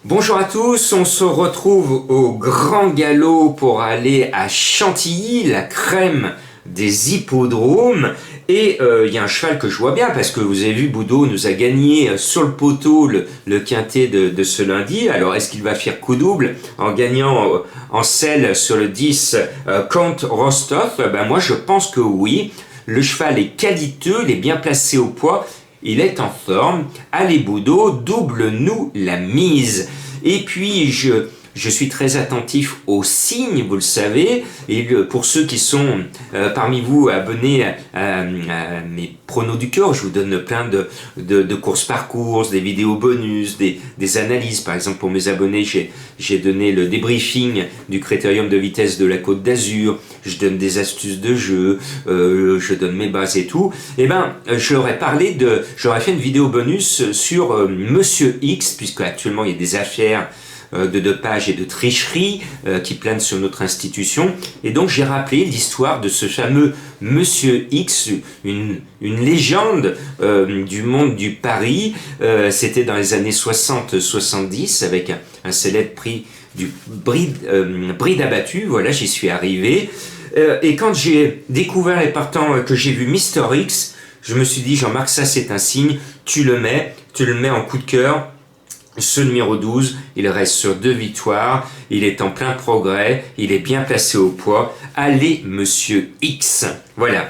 Bonjour à tous, on se retrouve au Grand Galop pour aller à Chantilly, la crème des hippodromes. Et il y a un cheval que je vois bien parce que vous avez vu, Boudot nous a gagné sur le poteau le quintet de ce lundi. Alors est-ce qu'il va faire coup double en gagnant en selle sur le 10 Count Rostov? Ben moi je pense que oui. Le cheval est qualiteux, il est bien placé au poids. Il est en forme. Allez Boudot, double-nous la mise. Et puis, je suis très attentif aux signes, vous le savez. Et pour ceux qui sont parmi vous abonnés à mes pronos du cœur, je vous donne plein de courses par course, des vidéos bonus, des analyses. Par exemple, pour mes abonnés, j'ai donné le débriefing du critérium de vitesse de la Côte d'Azur. Je donne des astuces de jeu, je donne mes bases et tout. Eh ben, j'aurais fait une vidéo bonus sur Monsieur X, puisque actuellement il y a des affaires de dopage et de tricherie qui planent sur notre institution. Et donc j'ai rappelé l'histoire de ce fameux Monsieur X, une légende du monde du pari. C'était dans les années 60-70 avec un célèbre prix du bride abattu. Voilà, j'y suis arrivé. Et quand j'ai découvert les partants que j'ai vu Mister X, je me suis dit, Jean-Marc, ça c'est un signe, tu le mets en coup de cœur. Ce numéro 12, il reste sur 2 victoires, il est en plein progrès, il est bien placé au poids. Allez, Monsieur X. Voilà.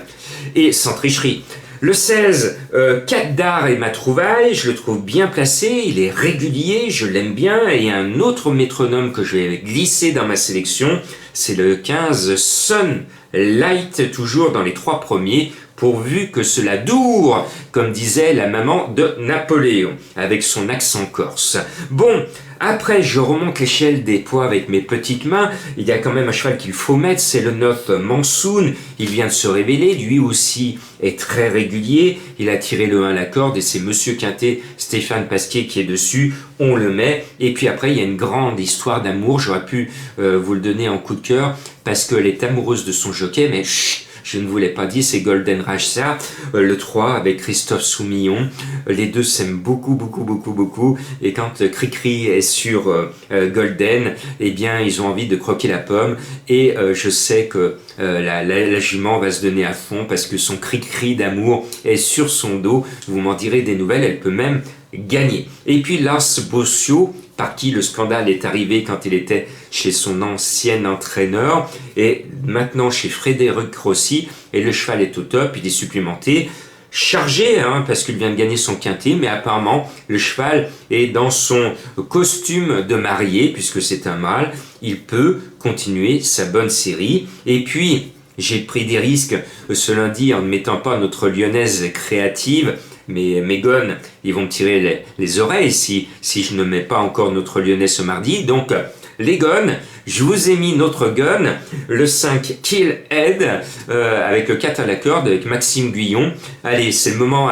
Et sans tricherie. Le 16, Kadar est ma trouvaille, je le trouve bien placé, il est régulier, je l'aime bien. Et un autre métronome que je vais glisser dans ma sélection, c'est le 15, Sunlight, toujours dans les 3 premiers, pourvu que cela dure, comme disait la maman de Napoléon, avec son accent corse. Bon, après je remonte l'échelle des poids avec mes petites mains, il y a quand même un cheval qu'il faut mettre, c'est le 9 Mansoun, il vient de se révéler, lui aussi est très régulier, il a tiré le 1 à la corde et c'est Monsieur Quintet, Stéphane Pasquier qui est dessus, on le met, et puis après il y a une grande histoire d'amour, j'aurais pu vous le donner en coup de cœur, parce qu'elle est amoureuse de son jockey, mais chut, je ne vous l'ai pas dit, c'est Golden Rajsa, le 3 avec Christophe Soumillon. Les deux s'aiment beaucoup, beaucoup, beaucoup, beaucoup. Et quand Cricri est sur Golden, eh bien, ils ont envie de croquer la pomme. Et je sais que la jument va se donner à fond parce que son cri-cri d'amour est sur son dos. Vous m'en direz des nouvelles, elle peut même gagner. Et puis Lars Bossio, par qui le scandale est arrivé quand il était chez son ancien entraîneur, et maintenant chez Frédéric Rossi, et le cheval est au top, il est supplémenté, chargé, parce qu'il vient de gagner son quintet, mais apparemment le cheval est dans son costume de marié, puisque c'est un mâle, il peut continuer sa bonne série, et puis j'ai pris des risques ce lundi en ne mettant pas notre lyonnaise créative, mais mes gones, ils vont me tirer les oreilles si je ne mets pas encore notre lyonnais ce mardi. Donc, les gones, je vous ai mis notre gun, le 5 Kill Head, avec le 4 à la corde, avec Maxime Guyon. Allez, c'est le moment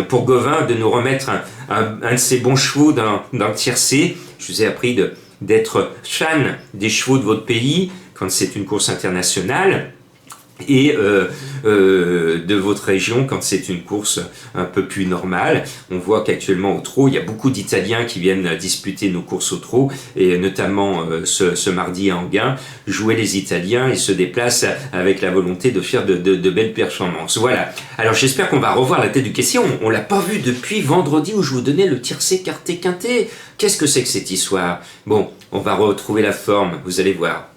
pour Gauvin de nous remettre un de ses bons chevaux dans le tiercé. Je vous ai appris d'être fan des chevaux de votre pays quand c'est une course internationale. Et de votre région quand c'est une course un peu plus normale. On voit qu'actuellement au trot, il y a beaucoup d'Italiens qui viennent disputer nos courses au trot, et notamment ce mardi à Enghien. Jouer les Italiens, ils se déplacent avec la volonté de faire de belles performances. Voilà. Alors j'espère qu'on va revoir la tête du caissier. On l'a pas vu depuis vendredi où je vous donnais le tiercé quarté quinté. Qu'est-ce que c'est que cette histoire? Bon, on va retrouver la forme, vous allez voir.